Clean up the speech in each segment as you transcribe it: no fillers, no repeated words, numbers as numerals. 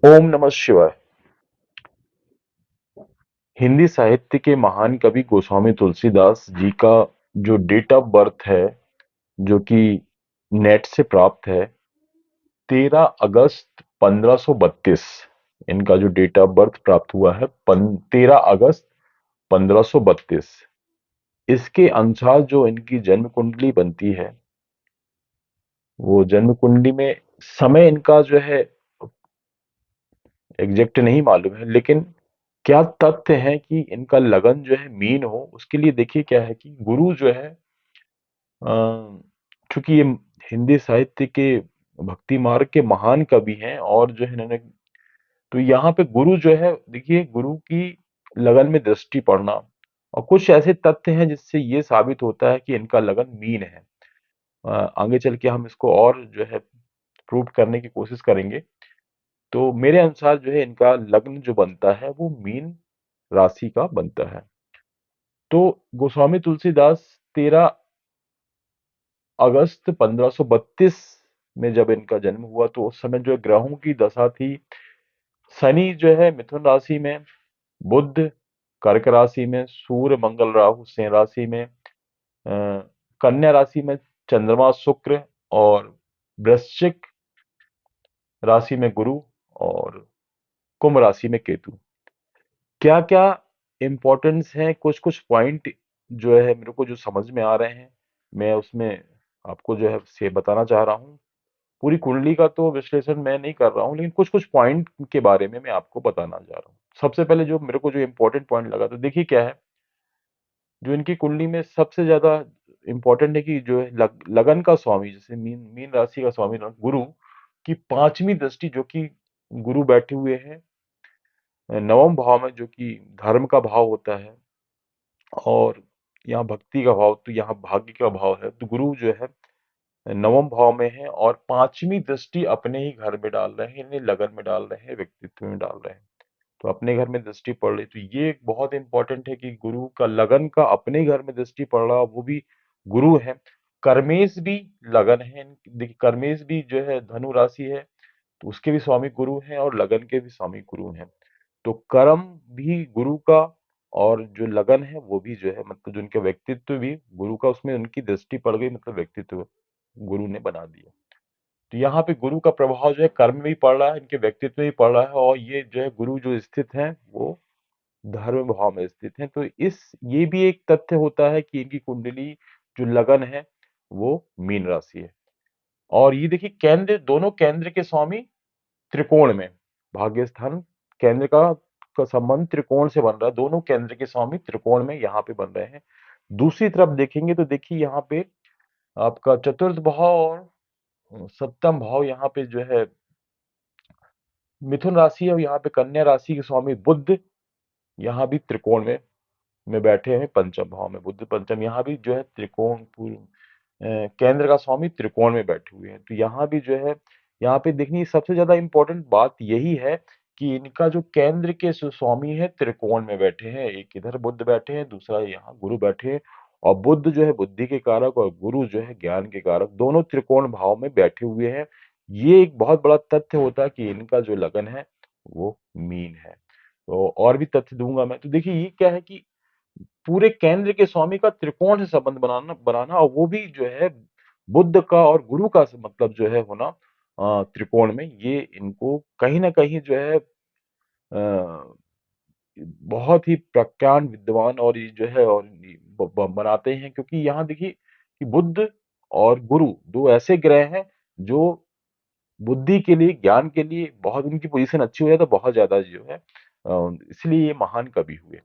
ओम नमः शिवाय। हिंदी साहित्य के महान कवि गोस्वामी तुलसीदास जी का जो डेट ऑफ बर्थ है, जो कि नेट से प्राप्त है, 13 अगस्त 1532। इनका जो डेट ऑफ बर्थ प्राप्त हुआ है 13 अगस्त 1532। इसके अनुसार जो इनकी जन्म कुंडली बनती है, वो जन्म कुंडली में समय इनका जो है एग्जैक्ट नहीं मालूम है, लेकिन क्या तथ्य है कि इनका लगन जो है मीन हो। उसके लिए देखिए क्या है कि गुरु जो है, चूंकि ये हिंदी साहित्य के भक्ति मार्ग के महान कवि हैं और जो है इन्होंने, तो यहाँ पे गुरु जो है, देखिए गुरु की लगन में दृष्टि पड़ना और कुछ ऐसे तथ्य हैं जिससे ये साबित होता है कि इनका लगन मीन है। आगे चल के हम इसको और जो है प्रूव करने की कोशिश करेंगे। तो मेरे अनुसार जो है इनका लग्न जो बनता है वो मीन राशि का बनता है। तो गोस्वामी तुलसीदास 13 अगस्त 1532 में जब इनका जन्म हुआ, तो उस समय जो ग्रहों की दशा थी, शनि जो है मिथुन राशि में, बुध कर्क राशि में, सूर्य मंगल राहु सिंह राशि में, कन्या राशि में चंद्रमा शुक्र, और वृश्चिक राशि में गुरु, और कुंभ राशि में केतु। क्या क्या इंपॉर्टेंस है, कुछ कुछ पॉइंट जो है मेरे को जो समझ में आ रहे हैं, मैं उसमें आपको जो है से बताना चाह रहा हूँ। पूरी कुंडली का तो विश्लेषण मैं नहीं कर रहा हूँ, लेकिन कुछ कुछ पॉइंट के बारे में मैं आपको बताना चाह रहा हूँ। सबसे पहले जो मेरे को जो इंपॉर्टेंट पॉइंट लगा, तो देखिए क्या है, जो इनकी कुंडली में सबसे ज्यादा इंपॉर्टेंट है कि जो है लगन का स्वामी, जैसे मीन मीन राशि का स्वामी गुरु की पांचवी दृष्टि, जो कि गुरु बैठे हुए हैं नवम भाव में, जो कि धर्म का भाव होता है, और यहाँ भक्ति का भाव, तो यहाँ भाग्य का भाव है। तो गुरु जो है नवम भाव में है और पांचवी दृष्टि अपने ही घर में डाल रहे हैं, यानी लगन में डाल रहे हैं, व्यक्तित्व में डाल रहे हैं। तो अपने घर में दृष्टि पड़ रही, तो ये एक बहुत इंपॉर्टेंट है कि गुरु का लगन का अपने घर में दृष्टि पड़ रहा, वो भी गुरु है। कर्मेश भी लगन है, देखिए कर्मेश भी जो है धनु राशि है, तो उसके भी स्वामी गुरु हैं और लगन के भी स्वामी गुरु हैं। तो कर्म भी गुरु का, और जो लगन है वो भी जो है, मतलब जो उनके व्यक्तित्व भी गुरु का, उसमें उनकी दृष्टि पड़ गई, मतलब व्यक्तित्व गुरु ने बना दिया। तो यहाँ पे गुरु का प्रभाव जो है कर्म में भी पड़ रहा है, इनके व्यक्तित्व में भी पड़ रहा है, और ये जो है गुरु जो स्थित है वो धर्म भाव में स्थित है। तो इस ये भी एक तथ्य होता है कि इनकी कुंडली जो लगन है वो मीन राशि है। और ये देखिए केंद्र, दोनों केंद्र के स्वामी त्रिकोण में, भाग्य स्थान केंद्र का संबंध त्रिकोण से बन रहा है, दोनों केंद्र के स्वामी त्रिकोण में यहाँ पे बन रहे हैं। दूसरी तरफ देखेंगे तो देखिए यहाँ पे आपका चतुर्थ भाव और सप्तम भाव, यहाँ पे जो है मिथुन राशि है, और यहाँ पे कन्या राशि के स्वामी बुध यहाँ भी त्रिकोण में बैठे हैं, पंचम भाव में बुध पंचम, यहाँ भी जो है त्रिकोण केंद्र का स्वामी त्रिकोण में बैठे हुए हैं। तो यहाँ भी जो है, यहाँ पे देखनी सबसे ज्यादा इंपॉर्टेंट बात यही है कि इनका जो केंद्र के स्वामी है त्रिकोण में बैठे हैं, एक इधर बुध बैठे हैं, दूसरा यहाँ गुरु बैठे हैं। और बुध जो है बुद्धि के कारक और गुरु जो है ज्ञान के कारक, दोनों त्रिकोण भाव में बैठे हुए हैं। ये एक बहुत बड़ा तथ्य होता है कि इनका जो लगन है वो मीन है। तो और भी तथ्य दूंगा मैं। तो देखिए ये क्या है कि पूरे केंद्र के स्वामी का त्रिकोण से संबंध बनाना बनाना और वो भी जो है बुद्ध का और गुरु का मतलब जो है होना त्रिकोण में, ये इनको कहीं ना कहीं जो है बहुत ही प्रज्ञान विद्वान और ये जो है और बनाते हैं। क्योंकि यहाँ देखिए कि बुद्ध और गुरु दो ऐसे ग्रह हैं जो बुद्धि के लिए, ज्ञान के लिए, बहुत उनकी पोजीशन अच्छी हो जाए तो बहुत ज्यादा जो है इसलिए ये महान कवि हुए।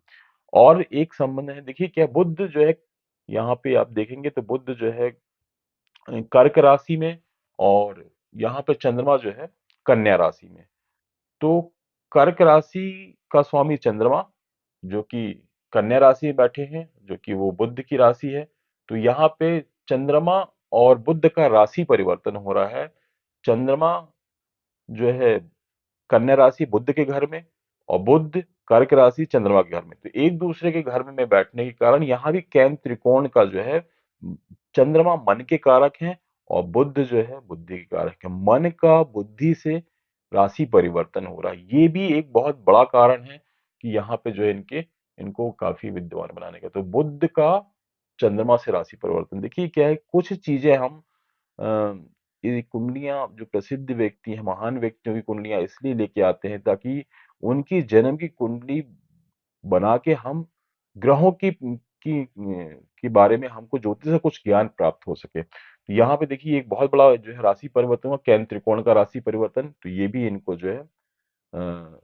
और एक संबंध है, देखिए क्या बुद्ध जो है, यहाँ पे आप देखेंगे तो बुद्ध जो है कर्क राशि में, और यहाँ पे चंद्रमा जो है कन्या राशि में। तो कर्क राशि का स्वामी चंद्रमा, जो कि कन्या राशि में बैठे हैं, जो कि वो बुद्ध की राशि है। तो यहाँ पे चंद्रमा और बुद्ध का राशि परिवर्तन हो रहा है। चंद्रमा जो है कन्या राशि बुध के घर में, और बुध कर्क राशि चंद्रमा के घर में। तो एक दूसरे के घर में बैठने के कारण यहाँ भी केंद्र त्रिकोण का जो है, चंद्रमा मन के कारक हैं और बुध जो है बुद्धि के कारक है। मन का बुद्धि से राशि परिवर्तन हो रहा है। ये भी एक बहुत बड़ा कारण है कि यहाँ पे जो है इनको काफी विद्वान बनाने का। तो बुध का चंद्रमा से राशि परिवर्तन, देखिए क्या है, कुछ चीजें हम अ, ये कुंडलियां जो प्रसिद्ध व्यक्ति हैं, महान व्यक्तियों की कुंडलियां इसलिए लेके आते हैं ताकि उनकी जन्म की कुंडली बना के हम ग्रहों की बारे में हमको ज्योतिष से कुछ ज्ञान प्राप्त हो सके। तो यहाँ पे देखिए एक बहुत बड़ा जो है राशि परिवर्तन हुआ, केंद्र त्रिकोण का राशि परिवर्तन। तो ये भी इनको जो है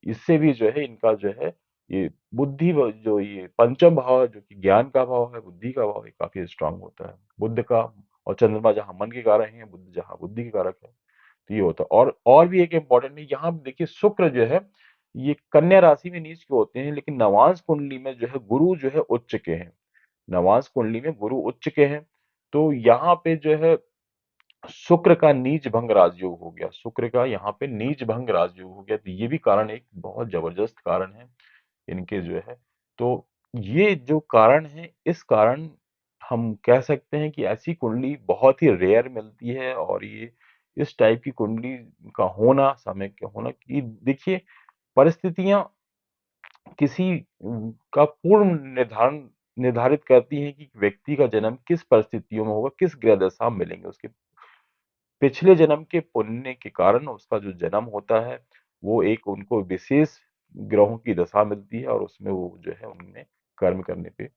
इससे भी जो है इनका जो है ये बुद्धि जो ये पंचम भाव जो कि ज्ञान का भाव है, बुद्धि का भाव है, काफी स्ट्रांग होता है बुद्ध का। और चंद्रमा जहां मन के कारक है, बुद्ध जहां बुद्धि के कारक है, तो ये होता है। और भी एक इम्पोर्टेंट है, यहाँ देखिए शुक्र जो है ये कन्या राशि में नीच के होते हैं, लेकिन नवांश कुंडली में जो है गुरु जो है उच्च के हैं। नवांश कुंडली में गुरु उच्च के हैं। तो यहाँ पे जो है शुक्र का नीच भंग राजयोग हो गया, शुक्र का यहाँ पे नीच भंग राजयोग हो गया। तो ये भी कारण एक बहुत जबरदस्त कारण है इनके जो है। तो ये जो कारण है, इस कारण हम कह सकते हैं कि ऐसी कुंडली बहुत ही रेयर मिलती है। और ये इस टाइप की कुंडली का होना, समय का होना, कि देखिए परिस्थितियां किसी का पूर्ण निर्धारित करती हैं कि व्यक्ति का जन्म किस परिस्थितियों में होगा, किस ग्रह दशा में मिलेंगे। उसके पिछले जन्म के पुण्य के कारण उसका जो जन्म होता है, वो एक उनको विशेष ग्रहों की दशा मिलती है और उसमें वो जो है उनमें कर्म करने पे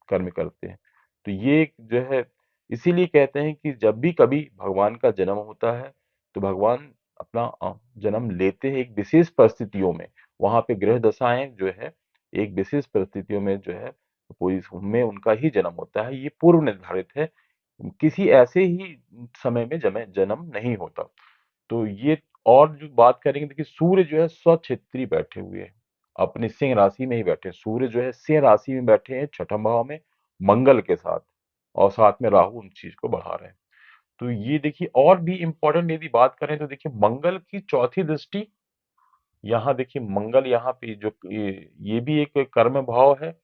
कर्म करते हैं। तो ये एक जो है, इसीलिए कहते हैं कि जब भी कभी भगवान का जन्म होता है, तो भगवान अपना जन्म लेते हैं एक विशेष परिस्थितियों में। वहां पे ग्रह दशाएं जो है एक विशेष परिस्थितियों में जो है कोई में उनका ही जन्म होता है। ये पूर्व निर्धारित है, किसी ऐसे ही समय में जन्म नहीं होता। तो ये, और जो बात करेंगे, देखिए सूर्य जो है स्वक्षेत्री बैठे हुए हैं, अपनी सिंह राशि में ही बैठे हैं। सूर्य जो है सिंह राशि में बैठे हैं, छठम भाव में मंगल के साथ, और साथ में राहु उन चीज को बढ़ा रहे हैं। तो ये देखिए, और भी इंपॉर्टेंट यदि बात करें तो देखिए मंगल की चौथी दृष्टि, यहाँ देखिए मंगल यहाँ पे जो ये भी एक कर्म भाव है,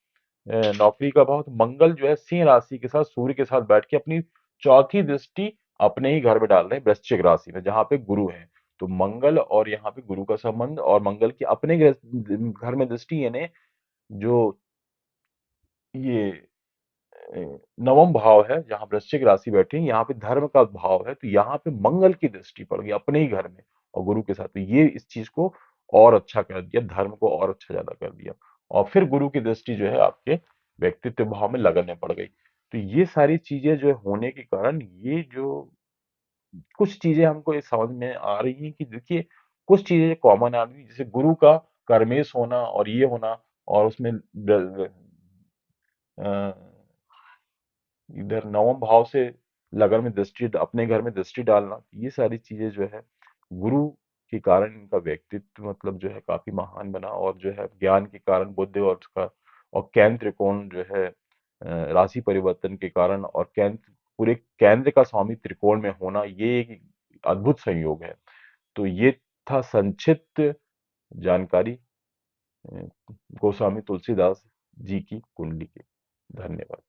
नौकरी का भाव। तो मंगल जो है सिंह राशि के साथ सूर्य के साथ बैठ के अपनी चौथी दृष्टि अपने ही घर में डाल रहे हैं, वृश्चिक राशि में, जहां पे गुरु है। तो मंगल और यहाँ पे गुरु का संबंध, और मंगल की अपने घर में दृष्टि, यानी जो ये नवम भाव है जहां वृश्चिक राशि बैठी है, यहाँ पे धर्म का भाव है। तो यहाँ पे मंगल की दृष्टि पड़ गई अपने ही घर में और गुरु के साथ। तो ये इस चीज को और अच्छा कर दिया, धर्म को और अच्छा ज्यादा कर दिया। और फिर गुरु की दृष्टि जो है आपके व्यक्तित्व भाव में लगने पड़ गई। तो ये सारी चीजें जो होने के कारण, ये जो कुछ चीजें हमको ये समझ में आ रही हैं कि देखिए कुछ चीजें कॉमन आ रही हैं, जैसे गुरु का कर्मेश होना और ये होना, और उसमें अ, इधर नवम भाव से लगन में दृष्टि, अपने घर में दृष्टि डालना, ये सारी चीजें जो है गुरु के कारण इनका व्यक्तित्व मतलब जो है काफी महान बना। और जो है ज्ञान के कारण बुद्ध और उसका, और केंद्र त्रिकोण जो है राशि परिवर्तन के कारण, और केंद्र, पूरे केंद्र का स्वामी त्रिकोण में होना, ये एक अद्भुत संयोग है। तो ये था संक्षिप्त जानकारी अ, गोस्वामी तुलसीदास जी की कुंडली की। धन्यवाद।